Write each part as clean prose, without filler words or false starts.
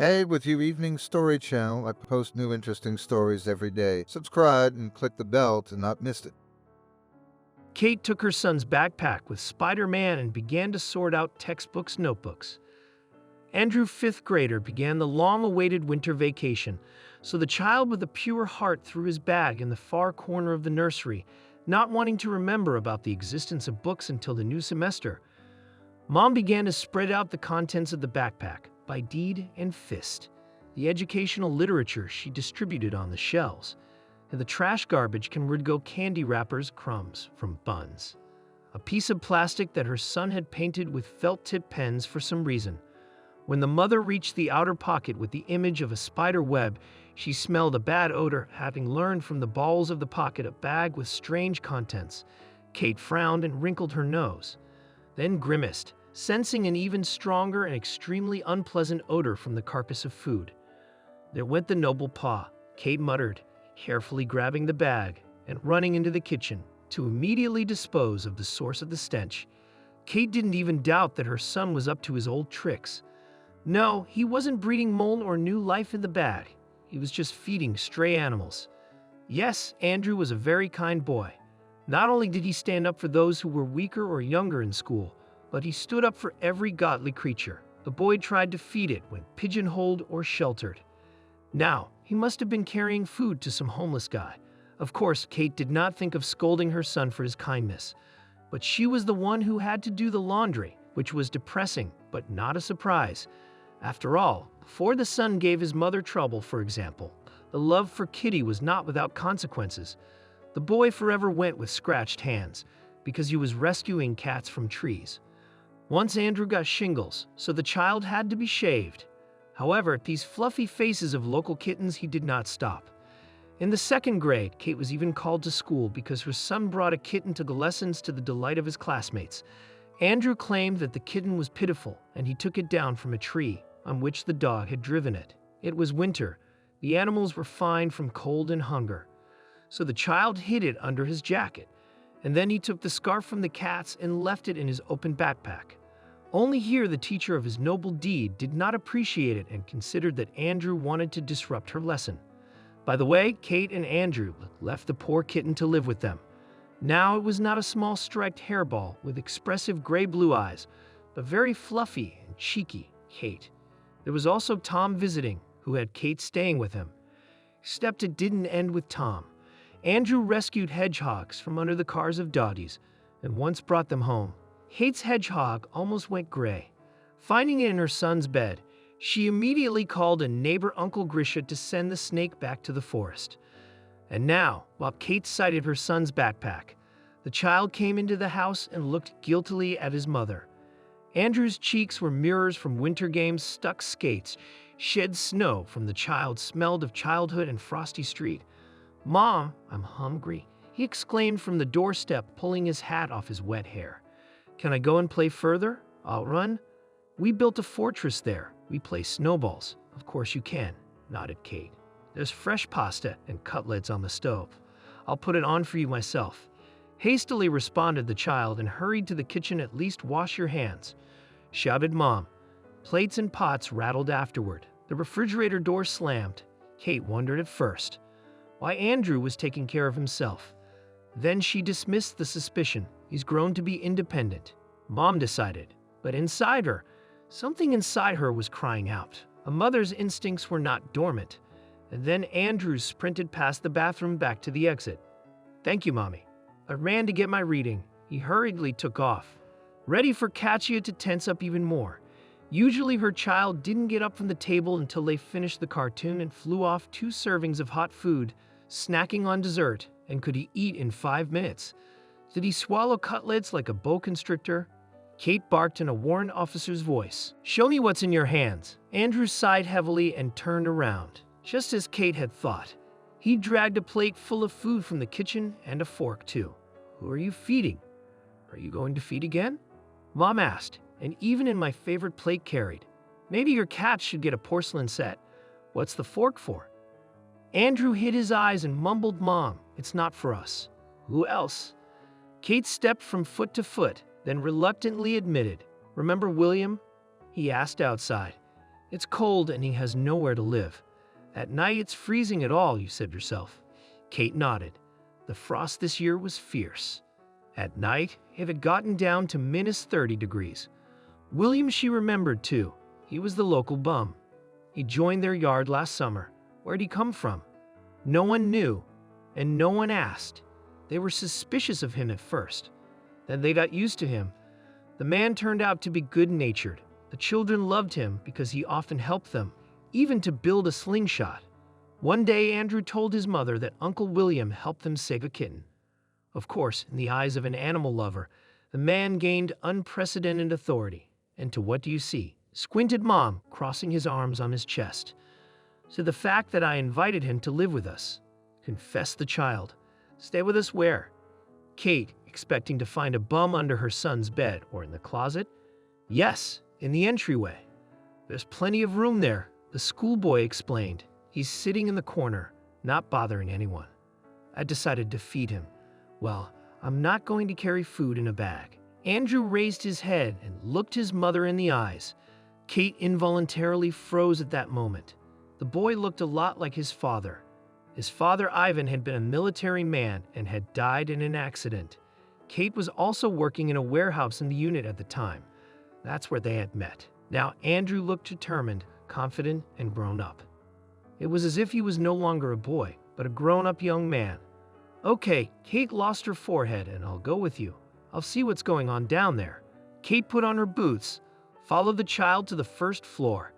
Hey, with your evening story channel, I post new interesting stories every day. Subscribe and click the bell to not miss it. Kate took her son's backpack with Spider-Man and began to sort out notebooks. Andrew, fifth grader, began the long-awaited winter vacation, so the child with a pure heart threw his bag in the far corner of the nursery, not wanting to remember about the existence of books until the new semester. Mom began to spread out the contents of the backpack by deed and fist, the educational literature she distributed on the shelves. In the trash garbage would go candy wrappers, crumbs from buns, a piece of plastic that her son had painted with felt-tip pens for some reason. When the mother reached the outer pocket with the image of a spider web, she smelled a bad odor, having learned from the balls of the pocket a bag with strange contents. Kate frowned and wrinkled her nose, then grimaced, sensing an even stronger and extremely unpleasant odor from the carcass of food. There went the noble paw, Kate muttered, carefully grabbing the bag and running into the kitchen to immediately dispose of the source of the stench. Kate didn't even doubt that her son was up to his old tricks. No, he wasn't breeding mold or new life in the bag. He was just feeding stray animals. Yes, Andrew was a very kind boy. Not only did he stand up for those who were weaker or younger in school, but he stood up for every godly creature. The boy tried to feed it when pigeonholed or sheltered. Now, he must have been carrying food to some homeless guy. Of course, Kate did not think of scolding her son for his kindness, but she was the one who had to do the laundry, which was depressing, but not a surprise. After all, before the son gave his mother trouble, for example, the love for Kitty was not without consequences. The boy forever went with scratched hands because he was rescuing cats from trees. Once Andrew got shingles, so the child had to be shaved. However, at these fluffy faces of local kittens, he did not stop. In the second grade, Kate was even called to school because her son brought a kitten to the lessons to the delight of his classmates. Andrew claimed that the kitten was pitiful, and he took it down from a tree on which the dog had driven it. It was winter. The animals were fine from cold and hunger. So the child hid it under his jacket, and then he took the scarf from the cats and left it in his open backpack. Only here the teacher of his noble deed did not appreciate it and considered that Andrew wanted to disrupt her lesson. By the way, Kate and Andrew left the poor kitten to live with them. Now it was not a small striped hairball with expressive gray-blue eyes, but very fluffy and cheeky Kate. There was also Tom visiting, who had Kate staying with him. Except it didn't end with Tom. Andrew rescued hedgehogs from under the cars of doggies and once brought them home. Kate's hedgehog almost went gray. Finding it in her son's bed, she immediately called a neighbor, Uncle Grisha, to send the snake back to the forest. And now, while Kate sighted her son's backpack, the child came into the house and looked guiltily at his mother. Andrew's cheeks were mirrors from winter games, stuck skates, shed snow from the child smelled of childhood and frosty street. "Mom, I'm hungry," he exclaimed from the doorstep, pulling his hat off his wet hair. "Can I go and play further? I'll run. We built a fortress there. We play snowballs." "Of course you can," nodded Kate. "There's fresh pasta and cutlets on the stove. I'll put it on for you myself." Hastily responded the child and hurried to the kitchen. "At least wash your hands," shouted Mom. Plates and pots rattled afterward. The refrigerator door slammed. Kate wondered at first why Andrew was taking care of himself. Then she dismissed the suspicion. He's grown to be independent, Mom decided. But something inside her was crying out. A mother's instincts were not dormant. And then Andrew sprinted past the bathroom back to the exit. "Thank you, Mommy. I ran to get my reading." He hurriedly took off, ready for Katya to tense up even more. Usually her child didn't get up from the table until they finished the cartoon and flew off 2 servings of hot food, snacking on dessert, and could he eat in 5 minutes? Did he swallow cutlets like a boa constrictor? Kate barked in a warrant officer's voice. "Show me what's in your hands." Andrew sighed heavily and turned around. Just as Kate had thought, he dragged a plate full of food from the kitchen and a fork, too. "Who are you feeding? Are you going to feed again?" Mom asked, and even in my favorite plate carried. "Maybe your cats should get a porcelain set. What's the fork for?" Andrew hid his eyes and mumbled, "Mom, it's not for us." "Who else?" Kate stepped from foot to foot, then reluctantly admitted, "Remember William?" he asked outside. It's cold and he has nowhere to live. At night it's freezing at all, you said yourself. Kate nodded. The frost this year was fierce. At night, it had gotten down to -30 degrees. William she remembered too. He was the local bum. He joined their yard last summer. Where'd he come from? No one knew, and no one asked. They were suspicious of him at first. Then they got used to him. The man turned out to be good-natured. The children loved him because he often helped them, even to build a slingshot. One day, Andrew told his mother that Uncle William helped them save a kitten. Of course, in the eyes of an animal lover, the man gained unprecedented authority. And to what do you see? Squinted Mom, crossing his arms on his chest. To the fact that I invited him to live with us. Confessed the child. Stay with us where? Kate, expecting to find a bum under her son's bed or in the closet? Yes, in the entryway. There's plenty of room there, the schoolboy explained. He's sitting in the corner, not bothering anyone. I decided to feed him. Well, I'm not going to carry food in a bag. Andrew raised his head and looked his mother in the eyes. Kate involuntarily froze at that moment. The boy looked a lot like his father. His father, Ivan, had been a military man and had died in an accident. Kate was also working in a warehouse in the unit at the time. That's where they had met. Now Andrew looked determined, confident, and grown up. It was as if he was no longer a boy, but a grown-up young man. Okay, Kate lost her forehead, and I'll go with you. I'll see what's going on down there. Kate put on her boots, followed the child to the first floor.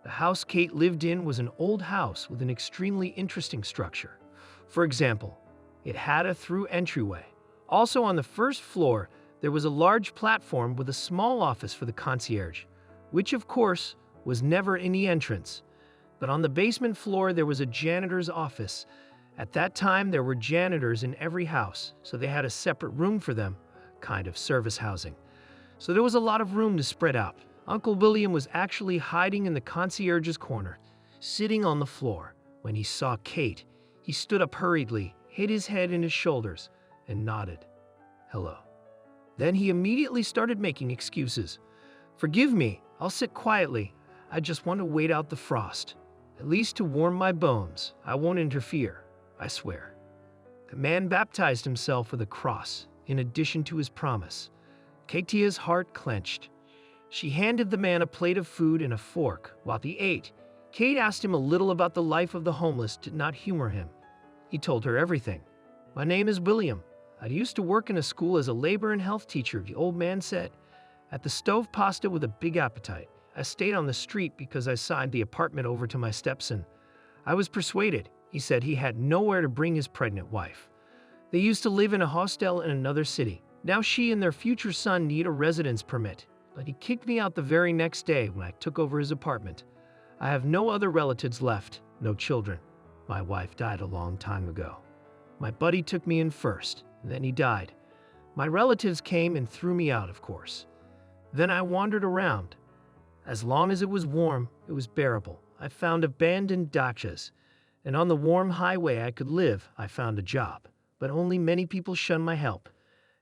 The house Kate lived in was an old house with an extremely interesting structure. For example, it had a through entryway. Also on the first floor, there was a large platform with a small office for the concierge, which of course was never in the entrance. But on the basement floor, there was a janitor's office. At that time, there were janitors in every house, so they had a separate room for them, kind of service housing. So there was a lot of room to spread out. Uncle William was actually hiding in the concierge's corner, sitting on the floor. When he saw Kate, he stood up hurriedly, hid his head in his shoulders, and nodded. Hello. Then he immediately started making excuses. Forgive me, I'll sit quietly. I just want to wait out the frost. At least to warm my bones. I won't interfere, I swear. The man baptized himself with a cross, in addition to his promise. Kate's heart clenched. She handed the man a plate of food and a fork while he ate. Kate asked him a little about the life of the homeless did not humor him. He told her everything. My name is William. I used to work in a school as a labor and health teacher, the old man said. At the stove pasta with a big appetite. I stayed on the street because I signed the apartment over to my stepson. I was persuaded. He said he had nowhere to bring his pregnant wife. They used to live in a hostel in another city. Now she and their future son need a residence permit. But he kicked me out the very next day when I took over his apartment. I have no other relatives left, no children. My wife died a long time ago. My buddy took me in first, and then he died. My relatives came and threw me out, of course. Then I wandered around. As long as it was warm, it was bearable. I found abandoned dachas, and on the warm highway I could live, I found a job. But only many people shunned my help.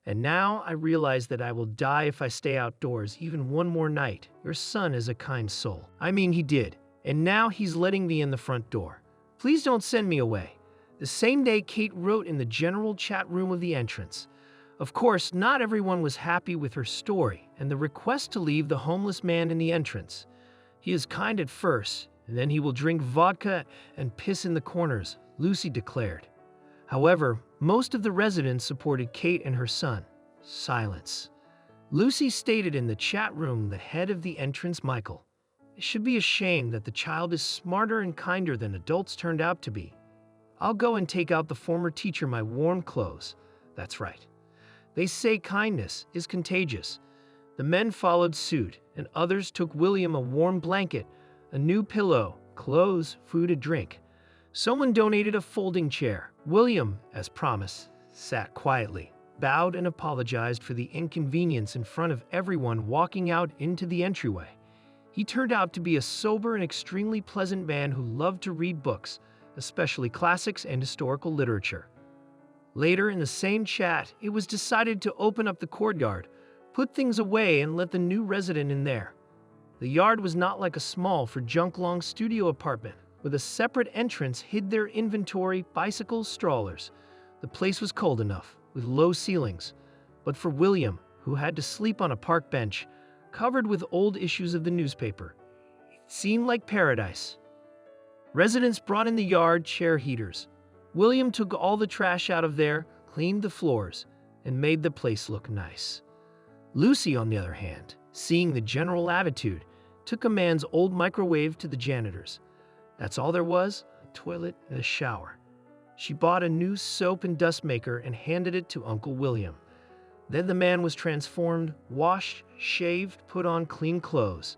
And now I realize that I will die if I stay outdoors even one more night. Your son is a kind soul. I mean, he did. And now he's letting me in the front door. Please don't send me away. The same day, Kate wrote in the general chat room of the entrance. Of course, not everyone was happy with her story and the request to leave the homeless man in the entrance. He is kind at first, and then he will drink vodka and piss in the corners, Lucy declared. However, most of the residents supported Kate and her son. Silence. Lucy stated in the chat room, the head of the entrance, Michael. It should be a shame that the child is smarter and kinder than adults turned out to be. I'll go and take out the former teacher my warm clothes. That's right. They say kindness is contagious. The men followed suit, and others took William a warm blanket, a new pillow, clothes, food, a drink. Someone donated a folding chair. William, as promised, sat quietly, bowed and apologized for the inconvenience in front of everyone walking out into the entryway. He turned out to be a sober and extremely pleasant man who loved to read books, especially classics and historical literature. Later in the same chat, it was decided to open up the courtyard, put things away and let the new resident in there. The yard was not like a small for junk-long studio apartment, with a separate entrance hid their inventory, bicycles, strollers. The place was cold enough, with low ceilings. But for William, who had to sleep on a park bench, covered with old issues of the newspaper, it seemed like paradise. Residents brought in the yard chair heaters. William took all the trash out of there, cleaned the floors, and made the place look nice. Lucy, on the other hand, seeing the general attitude, took a man's old microwave to the janitor's. That's all there was, a toilet and a shower. She bought a new soap and dust maker and handed it to Uncle William. Then the man was transformed, washed, shaved, put on clean clothes.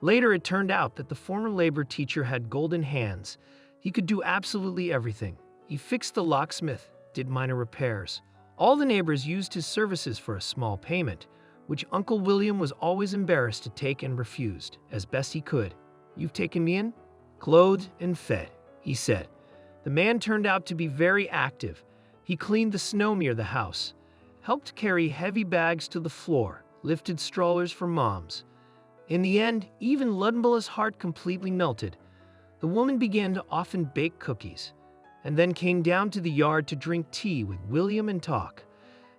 Later it turned out that the former labor teacher had golden hands. He could do absolutely everything. He fixed the locksmith, did minor repairs. All the neighbors used his services for a small payment, which Uncle William was always embarrassed to take and refused, as best he could. "You've taken me in, clothed and fed," he said. The man turned out to be very active. He cleaned the snow near the house, helped carry heavy bags to the floor, lifted strollers for moms. In the end, even Ludmola's heart completely melted. The woman began to often bake cookies, and then came down to the yard to drink tea with William and talk.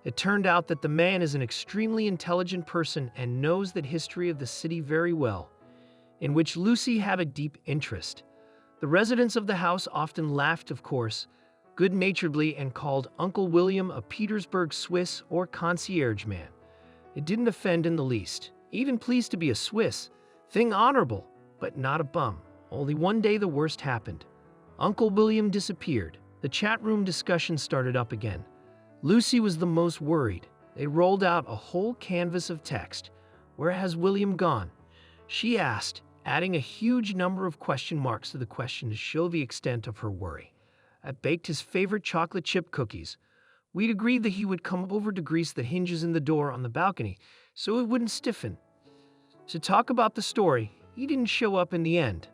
It turned out that the man is an extremely intelligent person and knows the history of the city very well, in which Lucy had a deep interest. The residents of the house often laughed, of course, good-naturedly, and called Uncle William a Petersburg Swiss or concierge man. It didn't offend in the least. Even pleased to be a Swiss, thing honorable, but not a bum. Only one day the worst happened. Uncle William disappeared. The chat room discussion started up again. Lucy was the most worried. They rolled out a whole canvas of text. "Where has William gone?" she asked, adding a huge number of question marks to the question to show the extent of her worry. I baked his favorite chocolate chip cookies. We'd agreed that he would come over to grease the hinges in the door on the balcony so it wouldn't stiffen. To talk about the story, he didn't show up in the end.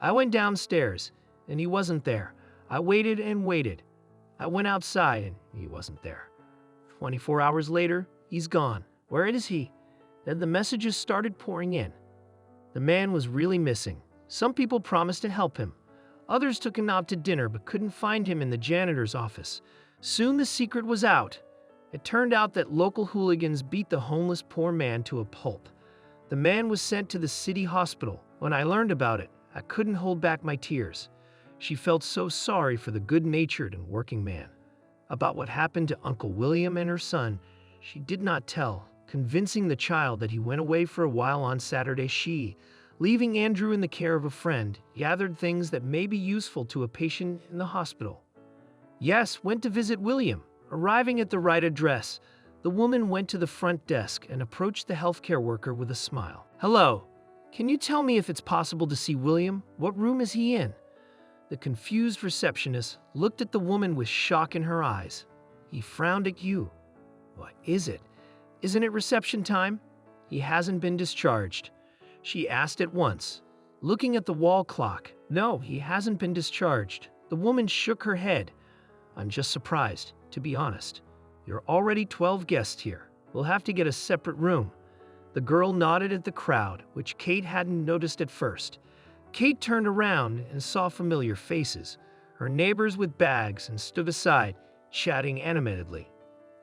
I went downstairs, and he wasn't there. I waited and waited. I went outside, and he wasn't there. 24 hours later, he's gone. Where is he? Then the messages started pouring in. The man was really missing. Some people promised to help him. Others took him out to dinner but couldn't find him in the janitor's office. Soon the secret was out. It turned out that local hooligans beat the homeless poor man to a pulp. The man was sent to the city hospital. When I learned about it, I couldn't hold back my tears. She felt so sorry for the good-natured and working man. About what happened to Uncle William and her son, she did not tell, convincing the child that he went away for a while on Saturday. She, leaving Andrew in the care of a friend, gathered things that may be useful to a patient in the hospital. Yes, went to visit William. Arriving at the right address, the woman went to the front desk and approached the healthcare worker with a smile. "Hello, can you tell me if it's possible to see William? What room is he in?" The confused receptionist looked at the woman with shock in her eyes. "He frowned at you. What is it? Isn't it reception time?" "He hasn't been discharged," she asked at once, looking at the wall clock. "No, he hasn't been discharged." The woman shook her head. "I'm just surprised, to be honest. You're already 12 guests here. We'll have to get a separate room." The girl nodded at the crowd, which Kate hadn't noticed at first. Kate turned around and saw familiar faces, her neighbors with bags, and stood aside, chatting animatedly.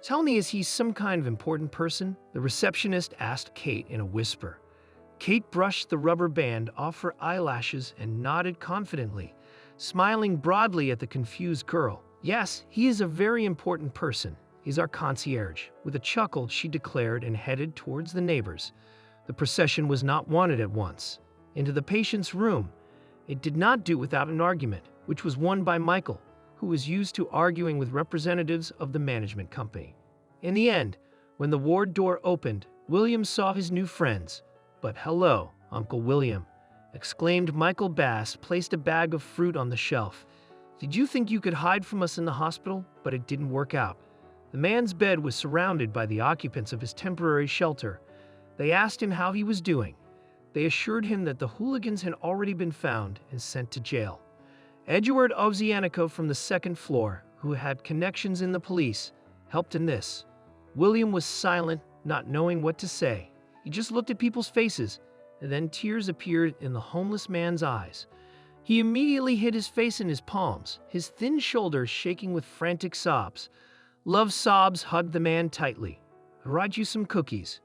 "Tell me, is he some kind of important person?" the receptionist asked Kate in a whisper. Kate brushed the rubber band off her eyelashes and nodded confidently, smiling broadly at the confused girl. "Yes, he is a very important person. He's our concierge." With a chuckle, she declared and headed towards the neighbors. The procession was not wanted at once. Into the patient's room. It did not do without an argument, which was won by Michael, who was used to arguing with representatives of the management company. In the end, when the ward door opened, William saw his new friends. "But hello, Uncle William," exclaimed Michael Bass, placed a bag of fruit on the shelf. "Did you think you could hide from us in the hospital? But it didn't work out." The man's bed was surrounded by the occupants of his temporary shelter. They asked him how he was doing. They assured him that the hooligans had already been found and sent to jail. Eduard Ovzianico from the second floor, who had connections in the police, helped in this. William was silent, not knowing what to say. He just looked at people's faces and then tears appeared in the homeless man's eyes. He immediately hid his face in his palms, his thin shoulders shaking with frantic sobs. Love sobs hugged the man tightly. "I brought you some cookies.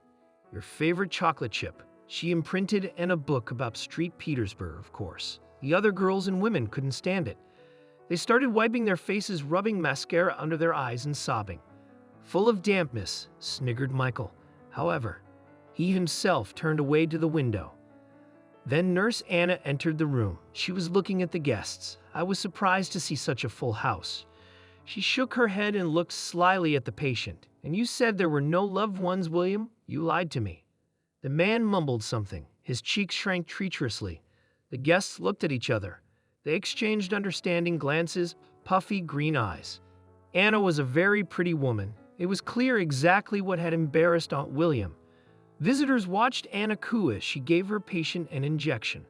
Your favorite chocolate chip," she imprinted, and a book about Street Petersburg, of course. The other girls and women couldn't stand it. They started wiping their faces, rubbing mascara under their eyes, and sobbing. "Full of dampness," sniggered Michael. However, he himself turned away to the window. Then Nurse Anna entered the room. She was looking at the guests. "I was surprised to see such a full house." She shook her head and looked slyly at the patient. "And you said there were no loved ones, William? You lied to me." The man mumbled something. His cheeks shrank treacherously. The guests looked at each other. They exchanged understanding glances, puffy green eyes. Anna was a very pretty woman. It was clear exactly what had embarrassed Aunt William. Visitors watched Anna coo as she gave her patient an injection.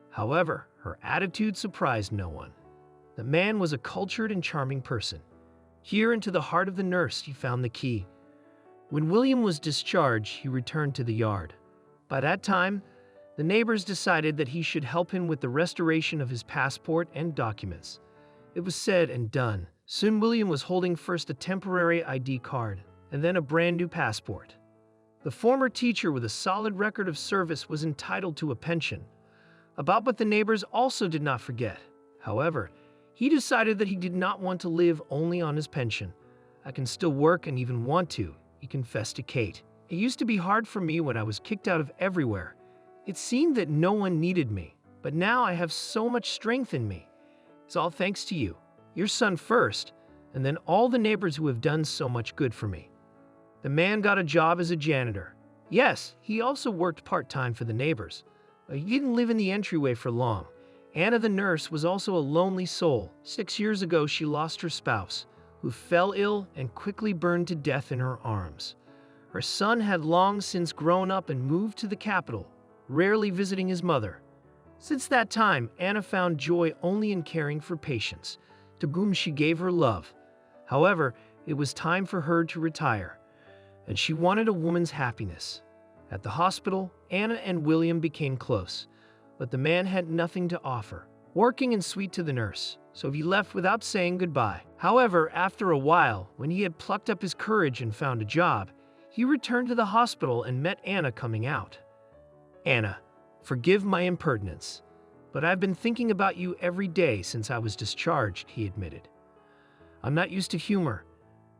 However, her attitude surprised no one. The man was a cultured and charming person. Here into the heart of the nurse he found the key. When William was discharged, he returned to the yard. By that time, the neighbors decided that he should help him with the restoration of his passport and documents. It was said and done. Soon William was holding first a temporary ID card and then a brand new passport. The former teacher with a solid record of service was entitled to a pension, about what the neighbors also did not forget. However, he decided that he did not want to live only on his pension. "I can still work and even want to," he confessed to Kate. "It used to be hard for me when I was kicked out of everywhere. It seemed that no one needed me, but now I have so much strength in me. It's all thanks to you, your son first, and then all the neighbors who have done so much good for me." The man got a job as a janitor. Yes, he also worked part-time for the neighbors, but he didn't live in the entryway for long. Anna the nurse was also a lonely soul. 6 years ago, she lost her spouse, who fell ill and quickly burned to death in her arms. Her son had long since grown up and moved to the capital, rarely visiting his mother. Since that time, Anna found joy only in caring for patients, to whom she gave her love. However, it was time for her to retire, and she wanted a woman's happiness. At the hospital, Anna and William became close, but the man had nothing to offer, working and sweet to the nurse, so he left without saying goodbye. However, after a while, when he had plucked up his courage and found a job, he returned to the hospital and met Anna coming out. "Anna, forgive my impertinence, but I've been thinking about you every day since I was discharged," he admitted. "I'm not used to humor,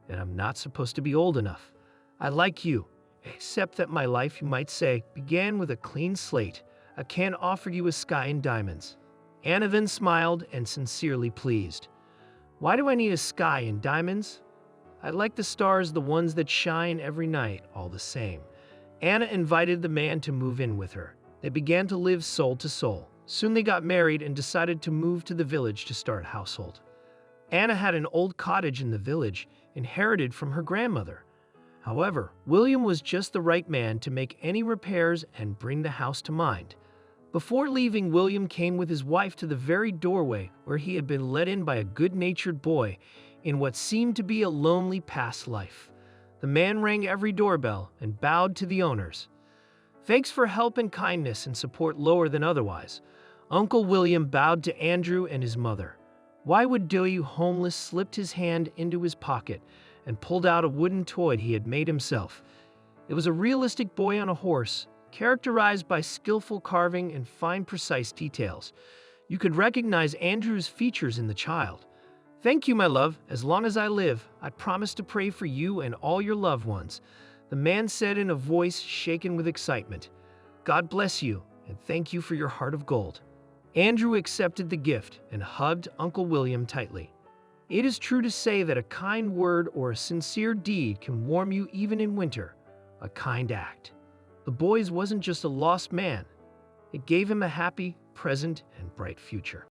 and I'm not supposed to be old enough. I like you, except that my life, you might say, began with a clean slate. I can't offer you a sky and diamonds." Anna then smiled and sincerely pleased. "Why do I need a sky and diamonds? I like the stars, the ones that shine every night, all the same." Anna invited the man to move in with her. They began to live soul to soul. Soon they got married and decided to move to the village to start a household. Anna had an old cottage in the village, inherited from her grandmother. However, William was just the right man to make any repairs and bring the house to mind. Before leaving, William came with his wife to the very doorway where he had been let in by a good-natured boy in what seemed to be a lonely past life. The man rang every doorbell and bowed to the owners. Thanks for help and kindness and support lower than otherwise. Uncle William bowed to Andrew and his mother. Why would Doyu, homeless, slipped his hand into his pocket and pulled out a wooden toy he had made himself. It was a realistic boy on a horse, characterized by skillful carving and fine, precise details. You could recognize Andrew's features in the child. "Thank you, my love. As long as I live, I promise to pray for you and all your loved ones," the man said in a voice shaken with excitement. "God bless you, and thank you for your heart of gold." Andrew accepted the gift and hugged Uncle William tightly. It is true to say that a kind word or a sincere deed can warm you even in winter, a kind act. The boy wasn't just a lost man. It gave him a happy, present, and bright future.